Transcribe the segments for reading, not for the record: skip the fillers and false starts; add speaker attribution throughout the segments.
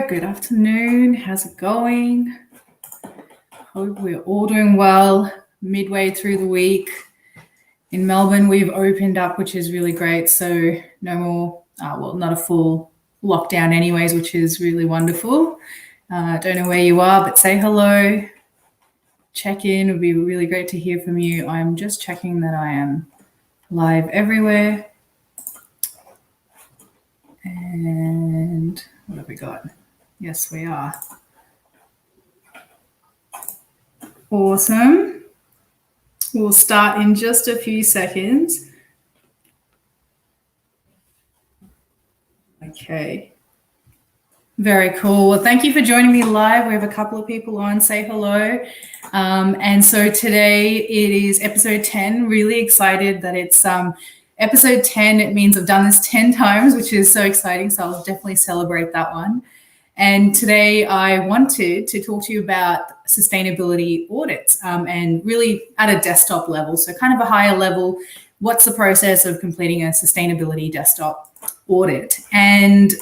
Speaker 1: good afternoon. How's it going? Hope we're all doing well. Midway through the week. In Melbourne, we've opened up, which is really great. So no more, not a full lockdown anyways, which is really wonderful. Don't know where you are, but say hello. Check in. It would be really great to hear from you. I'm just checking that I am live everywhere. And what have we got? Yes, we are. Awesome. We'll start in just a few seconds. Okay. Very cool. Well, thank you for joining me live. We have a couple of people on. Say hello. And so today it is episode 10. Really excited that it's episode 10. It means I've done this 10 times, which is so exciting. So I'll definitely celebrate that one. And today I wanted to talk to you about sustainability audits and really at a desktop level. So kind of a higher level, what's the process of completing a sustainability desktop audit? And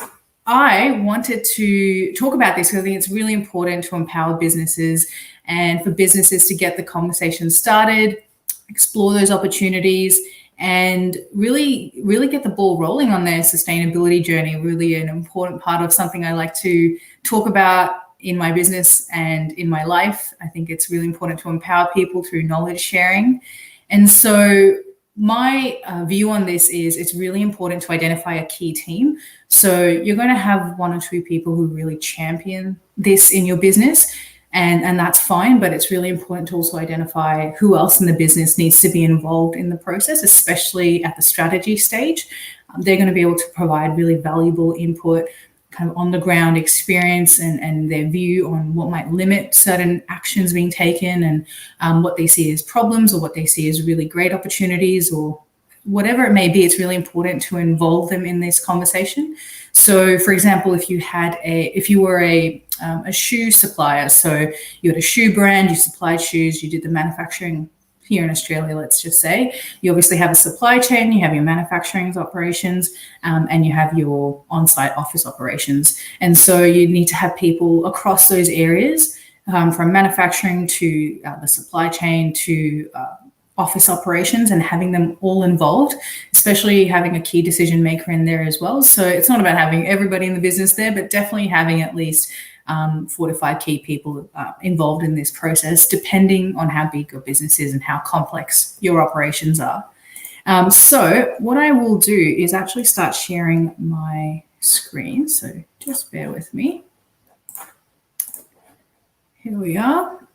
Speaker 1: I wanted to talk about this because I think it's really important to empower businesses and for businesses to get the conversation started, explore those opportunities, and really get the ball rolling on their sustainability journey. Really an important part of something I like to talk about in my business and in my life. I think it's really important to empower people through knowledge sharing. And so my view on this is it's really important to identify a key team. So you're going to have one or two people who really champion this in your business. And that's fine, but it's really important to also identify who else in the business needs to be involved in the process, especially at the strategy stage. They're going to be able to provide really valuable input, kind of on the ground experience and their view on what might limit certain actions being taken and what they see as problems or what they see as really great opportunities or whatever it may be. It's really important to involve them in this conversation. So, for example, if you were a shoe supplier, so you had a shoe brand, you supplied shoes, you did the manufacturing here in Australia, let's just say, you obviously have a supply chain, you have your manufacturing operations, and you have your on-site office operations. And so you need to have people across those areas, from manufacturing to the supply chain to office operations, and having them all involved, especially having a key decision maker in there as well. So it's not about having everybody in the business there, but definitely having at least 4 to 5 key people involved in this process, depending on how big your business is and how complex your operations are. So what I will do is actually start sharing my screen. So just bear with me. Here we are.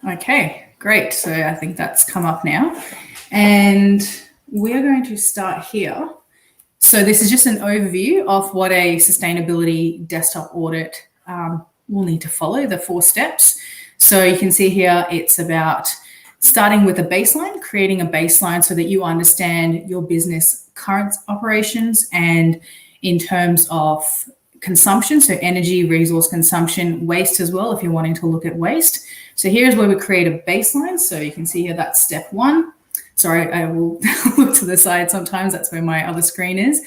Speaker 1: Okay, great. So I think that's come up now. And we're going to start here. So this is just an overview of what a sustainability desktop audit will need to follow, the 4 steps. So you can see here, it's about starting with a baseline, creating a baseline so that you understand your business current operations and in terms of consumption, so energy, resource consumption, waste as well, if you're wanting to look at waste. So here's where we create a baseline. So you can see here that's step 1. Sorry, I will look to the side sometimes. That's where my other screen is.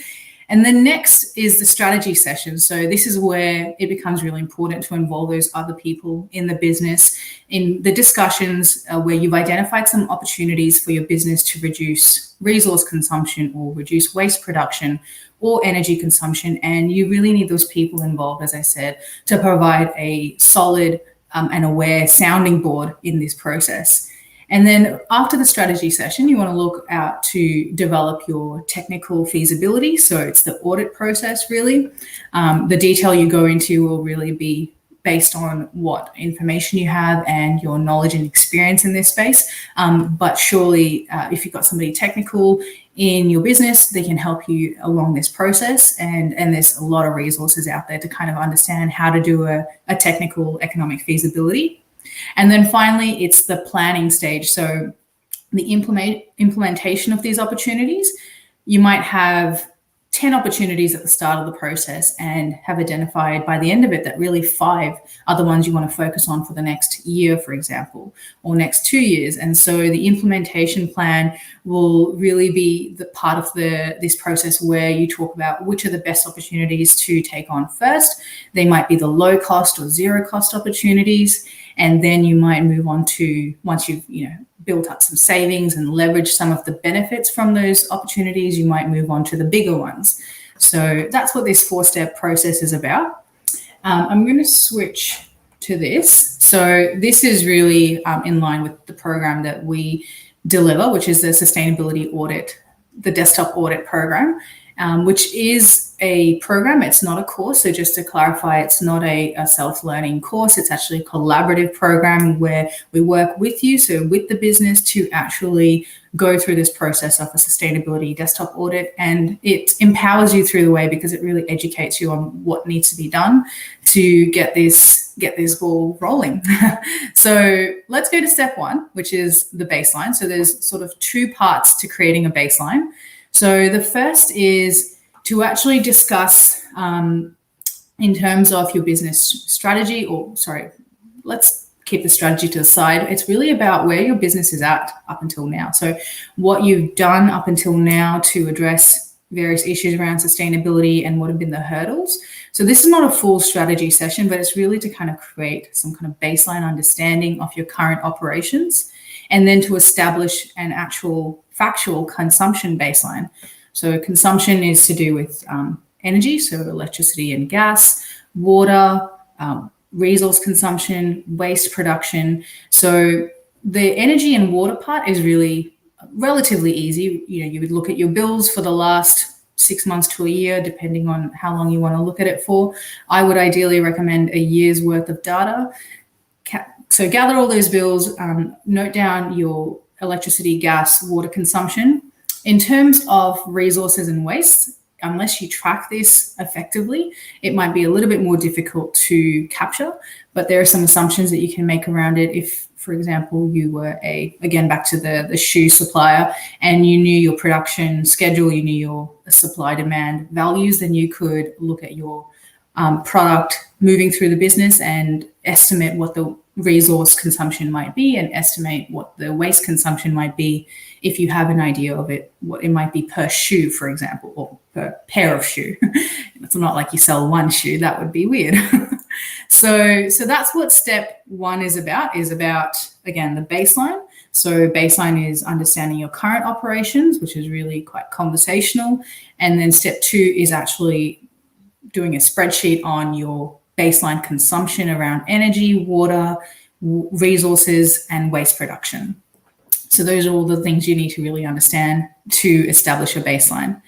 Speaker 1: And then next is the strategy session. So this is where it becomes really important to involve those other people in the business in the discussions where you've identified some opportunities for your business to reduce resource consumption or reduce waste production or energy consumption. And you really need those people involved, as I said, to provide a solid and aware sounding board in this process. And then after the strategy session, you want to look out to develop your technical feasibility. So it's the audit process, really. The detail you go into will really be based on what information you have and your knowledge and experience in this space. But surely, if you've got somebody technical in your business, they can help you along this process. And there's a lot of resources out there to kind of understand how to do a technical economic feasibility. And then finally, it's the planning stage. So the implementation of these opportunities, you might have 10 opportunities at the start of the process and have identified by the end of it that really 5 are the ones you want to focus on for the next year, for example, or next 2 years. And so the implementation plan will really be the part of this process where you talk about which are the best opportunities to take on first. They might be the low cost or zero cost opportunities. And then you might move on to, once you've built up some savings and leverage some of the benefits from those opportunities, you might move on to the bigger ones. So that's what this 4-step process is about. I'm going to switch to this. So this is really in line with the program that we deliver, which is the Sustainability Audit, the Desktop Audit program, which is a program. It's not a course. So just to clarify, it's not a self-learning course. It's actually a collaborative program where we work with you, so with the business, to actually go through this process of a sustainability desktop audit. And it empowers you through the way because it really educates you on what needs to be done to get this ball rolling. So let's go to step 1, which is the baseline. So there's sort of 2 parts to creating a baseline. So the first is to actually discuss in terms of your business strategy, let's keep the strategy to the side. It's really about where your business is at up until now. So what you've done up until now to address various issues around sustainability and what have been the hurdles. So this is not a full strategy session, but it's really to kind of create some kind of baseline understanding of your current operations, and then to establish an actual factual consumption baseline. So consumption is to do with energy, so electricity and gas, water, resource consumption, waste production. So the energy and water part is really relatively easy. You would look at your bills for the last 6 months to a year, depending on how long you want to look at it for. I would ideally recommend a year's worth of data. So gather all those bills, note down your electricity, gas, water consumption. In terms of resources and waste, unless you track this effectively, it might be a little bit more difficult to capture, but there are some assumptions that you can make around it. If, for example, you were again, back to the shoe supplier, and you knew your production schedule, you knew your supply demand values, then you could look at your product moving through the business and estimate what the resource consumption might be and estimate what the waste consumption might be if you have an idea of it, what it might be per shoe, for example, or per pair of shoe. It's not like you sell one shoe, that would be weird. So that's what step 1 is about, again, the baseline. So baseline is understanding your current operations, which is really quite conversational. And then step 2 is actually doing a spreadsheet on your baseline consumption around energy, water, resources, and waste production. So those are all the things you need to really understand to establish a baseline.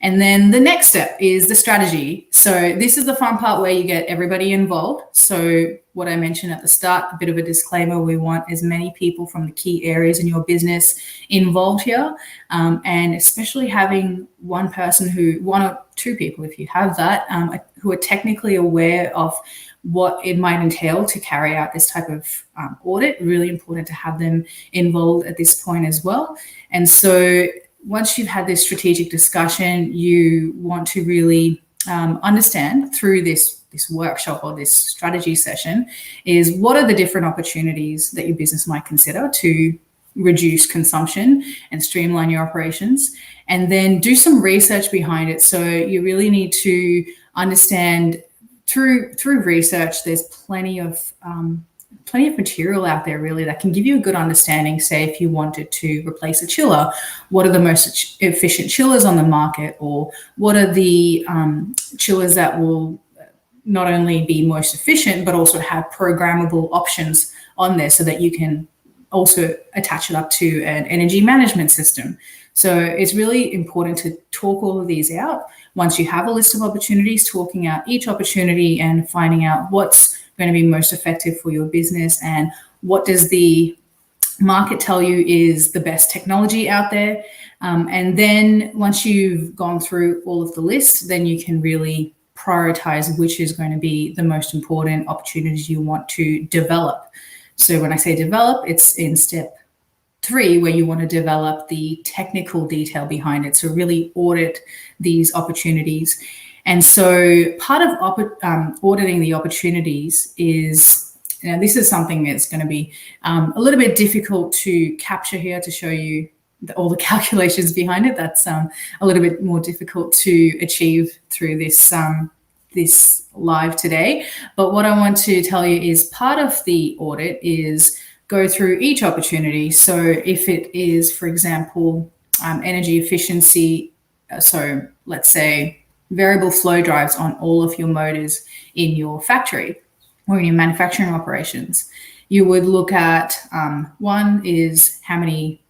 Speaker 1: And then the next step is the strategy. So this is the fun part where you get everybody involved. So what I mentioned at the start, a bit of a disclaimer, we want as many people from the key areas in your business involved here. And especially having one or two people, if you have that, who are technically aware of what it might entail to carry out this type of audit. Really important to have them involved at this point as well. And so once you've had this strategic discussion, you want to really understand through this workshop or this strategy session is what are the different opportunities that your business might consider to reduce consumption and streamline your operations, and then do some research behind it. So you really need to understand through research, there's plenty of material out there really that can give you a good understanding. Say if you wanted to replace a chiller, what are the most efficient chillers on the market, or what are the chillers that will not only be most efficient but also have programmable options on there so that you can also attach it up to an energy management system. So it's really important to talk all of these out. Once you have a list of opportunities, talking out each opportunity and finding out what's going to be most effective for your business and what does the market tell you is the best technology out there. And then once you've gone through all of the lists, then you can really prioritize which is going to be the most important opportunities you want to develop. So when I say develop, it's in step 3, where you want to develop the technical detail behind it. So really audit these opportunities. And so part of auditing the opportunities is, this is something that's going to be a little bit difficult to capture here to show you all the calculations behind it. That's a little bit more difficult to achieve through this this live today. But what I want to tell you is part of the audit is go through each opportunity. So if it is, for example, energy efficiency, so let's say variable flow drives on all of your motors in your factory or in your manufacturing operations, you would look at one is how many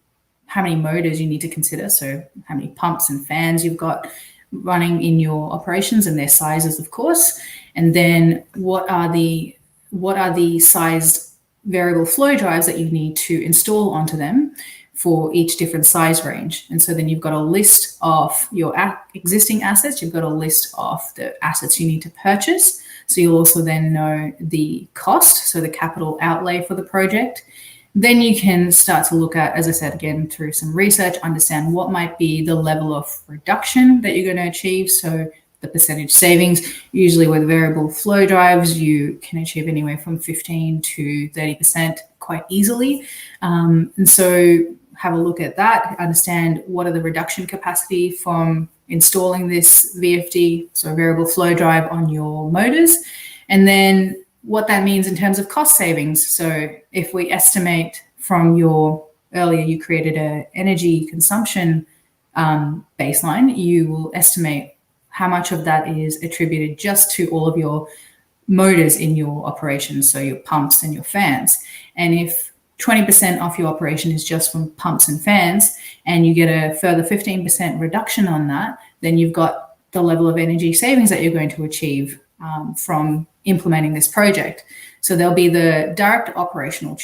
Speaker 1: motors you need to consider. So how many pumps and fans you've got running in your operations and their sizes, of course. And then what are the sized variable flow drives that you need to install onto them for each different size range. And so then you've got a list of your existing assets, you've got a list of the assets you need to purchase. So you'll also then know the cost, so the capital outlay for the project. Then you can start to look at, as I said, again, through some research, understand what might be the level of reduction that you're going to achieve. So the percentage savings, usually with variable flow drives, you can achieve anywhere from 15 to 30% quite easily. And so have a look at that, understand what are the reduction capacity from installing this VFD, so variable flow drive on your motors, and then what that means in terms of cost savings. So if we estimate from earlier you created an energy consumption baseline, you will estimate how much of that is attributed just to all of your motors in your operations, so your pumps and your fans. And if 20% of your operation is just from pumps and fans, and you get a further 15% reduction on that, then you've got the level of energy savings that you're going to achieve from implementing this project. So there'll be the direct operational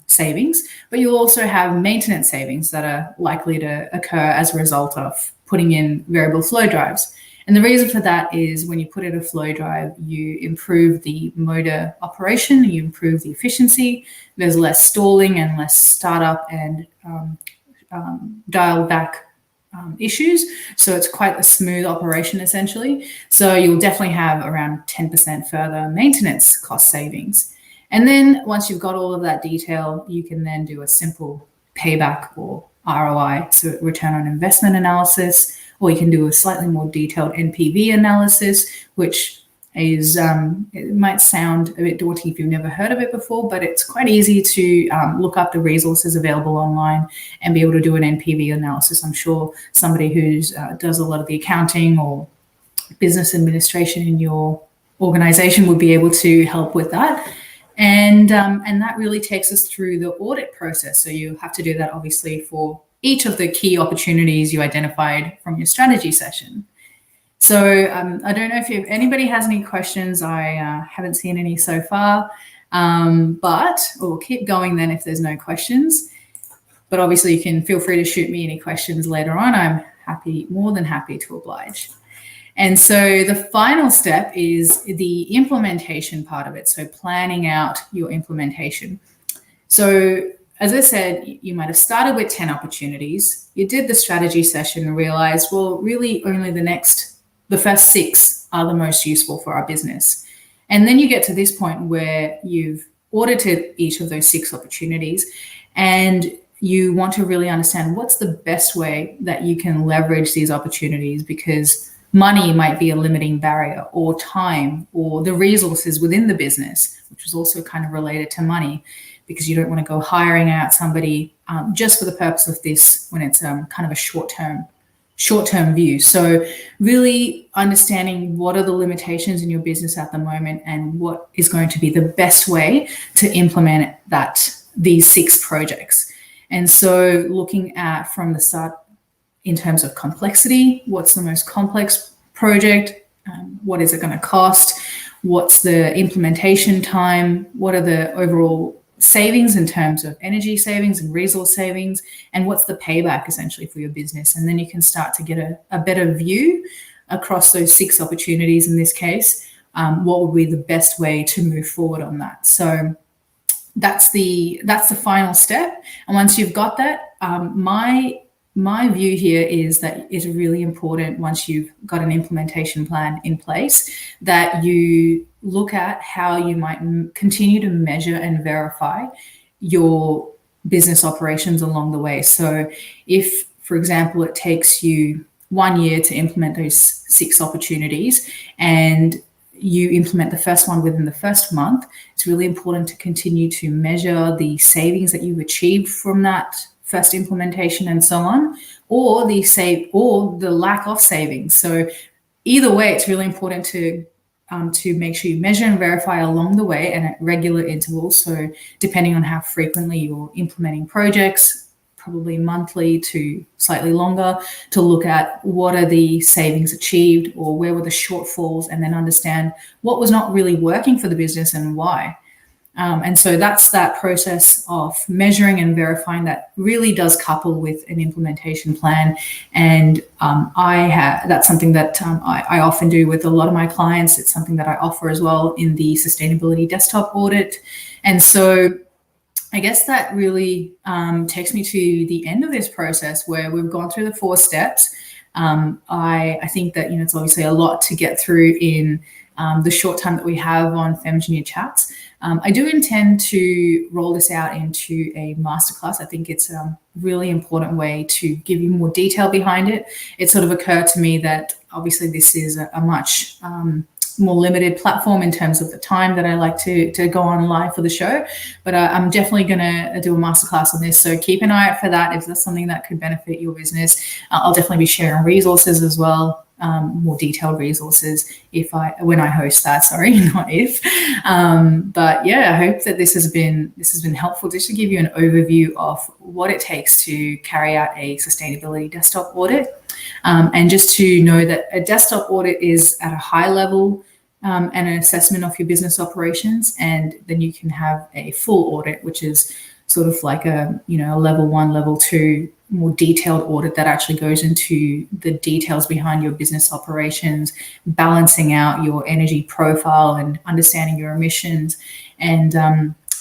Speaker 1: savings, but you'll also have maintenance savings that are likely to occur as a result of putting in variable flow drives. And the reason for that is when you put in a flow drive, you improve the motor operation, you improve the efficiency, there's less stalling and less startup and dial back issues. So it's quite a smooth operation essentially. So you'll definitely have around 10% further maintenance cost savings. And then once you've got all of that detail, you can then do a simple payback or ROI, so return on investment analysis, or you can do a slightly more detailed NPV analysis, which is, it might sound a bit daunting if you've never heard of it before, but it's quite easy to look up the resources available online and be able to do an NPV analysis. I'm sure somebody who does a lot of the accounting or business administration in your organization would be able to help with that. And that really takes us through the audit process. So you have to do that obviously for each of the key opportunities you identified from your strategy session. So I don't know if anybody has any questions. I haven't seen any so far, but we'll keep going then if there's no questions. But obviously you can feel free to shoot me any questions later on. I'm more than happy to oblige. And so the final step is the implementation part of it. So planning out your implementation. So as I said, you might have started with 10 opportunities. You did the strategy session and realized, well, really only the first 6 are the most useful for our business. And then you get to this point where you've audited each of those 6 opportunities and you want to really understand what's the best way that you can leverage these opportunities, because money might be a limiting barrier, or time, or the resources within the business, which is also kind of related to money, because you don't want to go hiring out somebody just for the purpose of this when it's kind of a short-term view. So really understanding what are the limitations in your business at the moment and what is going to be the best way to implement these 6 projects. And so looking at from the start in terms of complexity, what's the most complex project, what is it going to cost, what's the implementation time, what are the overall savings in terms of energy savings and resource savings, and what's the payback essentially for your business. And then you can start to get a better view across those 6 opportunities in this case, what would be the best way to move forward on that. So that's the final step. And once you've got that, my view here is that it's really important, once you've got an implementation plan in place, that you look at how you might continue to measure and verify your business operations along the way. So if, for example, it takes you 1 year to implement those 6 opportunities, and you implement the first one within the first month, it's really important to continue to measure the savings that you've achieved from that first implementation and so on, or the lack of savings. So either way, it's really important to make sure you measure and verify along the way and at regular intervals. So depending on how frequently you're implementing projects, probably monthly to slightly longer, to look at what are the savings achieved or where were the shortfalls, and then understand what was not really working for the business and why. And so that's that process of measuring and verifying that really does couple with an implementation plan. And that's something that I often do with a lot of my clients. It's something that I offer as well in the Sustainability Desktop Audit. And so I guess that really takes me to the end of this process, where we've gone through the 4 steps. I think that, it's obviously a lot to get through in the short time that we have on FemGineer Chats. I do intend to roll this out into a masterclass. I think it's a really important way to give you more detail behind it. It sort of occurred to me that obviously this is a much more limited platform in terms of the time that I like to go on live for the show, but I'm definitely going to do a masterclass on this. So keep an eye out for that if that's something that could benefit your business. I'll definitely be sharing resources as well. More detailed resources when I host that, not if. But yeah, I hope that this has been helpful, just to give you an overview of what it takes to carry out a sustainability desktop audit, and just to know that a desktop audit is at a high level and an assessment of your business operations, and then you can have a full audit, which is sort of like a level 1, level 2, more detailed audit that actually goes into the details behind your business operations, balancing out your energy profile and understanding your emissions, and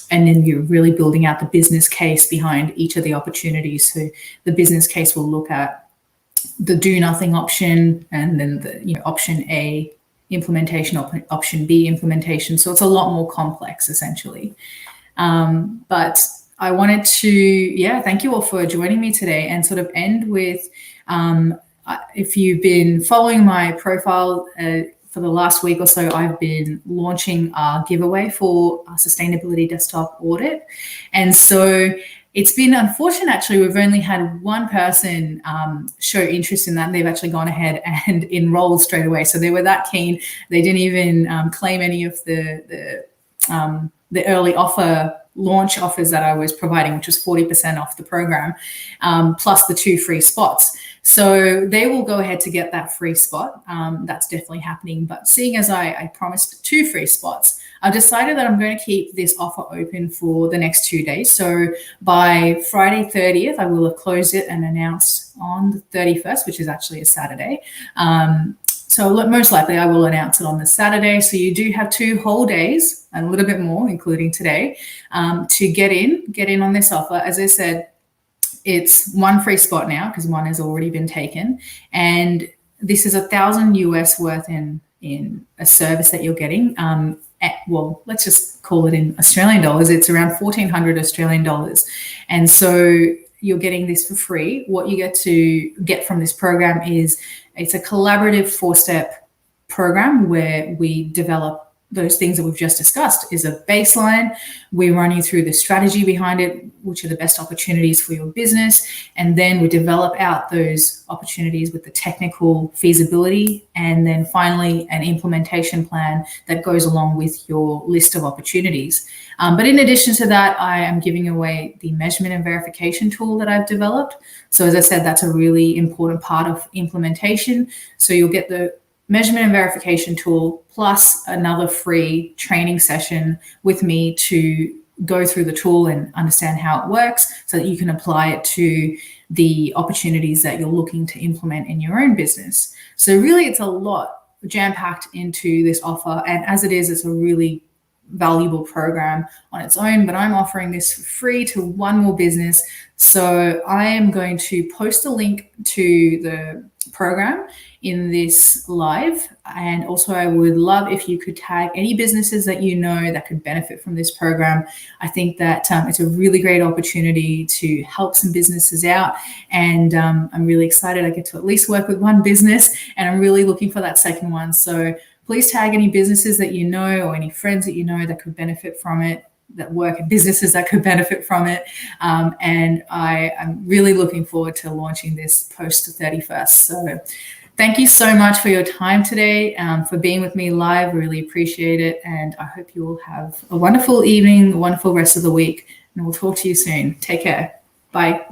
Speaker 1: then you're really building out the business case behind each of the opportunities. So the business case will look at the do nothing option, and then the option A implementation, option B implementation. So it's a lot more complex essentially. But I wanted to, thank you all for joining me today, and sort of end with, if you've been following my profile for the last week or so, I've been launching a giveaway for a Sustainability Desktop Audit. And so it's been unfortunate, actually. We've only had one person show interest in that, and they've actually gone ahead and enrolled straight away. So they were that keen. They didn't even claim any of the early offer launch offers that I was providing, which was 40% off the program, plus the 2 free spots. So they will go ahead to get that free spot. That's definitely happening. But seeing as I promised 2 free spots, I've decided that I'm going to keep this offer open for the next 2 days. So by Friday 30th, I will have closed it and announced on the 31st, which is actually a Saturday. So most likely I will announce it on the Saturday. So you do have 2 whole days, and a little bit more, including today, to get in on this offer. As I said, it's 1 free spot now because 1 has already been taken. And this is $1,000 US worth in a service that you're getting. Let's just call it in Australian dollars. It's around 1,400 Australian dollars. And so you're getting this for free. What you get from this program is it's a collaborative 4-step program where we develop those things that we've just discussed. Is a baseline. We run you through the strategy behind it, which are the best opportunities for your business. And then we develop out those opportunities with the technical feasibility. And then finally, an implementation plan that goes along with your list of opportunities. But in addition to that, I am giving away the measurement and verification tool that I've developed. So as I said, that's a really important part of implementation. So you'll get the measurement and verification tool plus another free training session with me to go through the tool and understand how it works so that you can apply it to the opportunities that you're looking to implement in your own business. So really, it's a lot jam-packed into this offer. And as it is, it's a really valuable program on its own, but I'm offering this for free to one more business. So I am going to post a link to the program in this live. And also I would love if you could tag any businesses that you know that could benefit from this program. I think that it's a really great opportunity to help some businesses out. And I'm really excited I get to at least work with one business, and I'm really looking for that second one. So please tag any businesses that you know or any friends that you know that could benefit from it, that work at businesses that could benefit from it. And I am really looking forward to launching this post the 31st. So thank you so much for your time today, for being with me live. Really appreciate it. And I hope you all have a wonderful evening, a wonderful rest of the week. And we'll talk to you soon. Take care. Bye.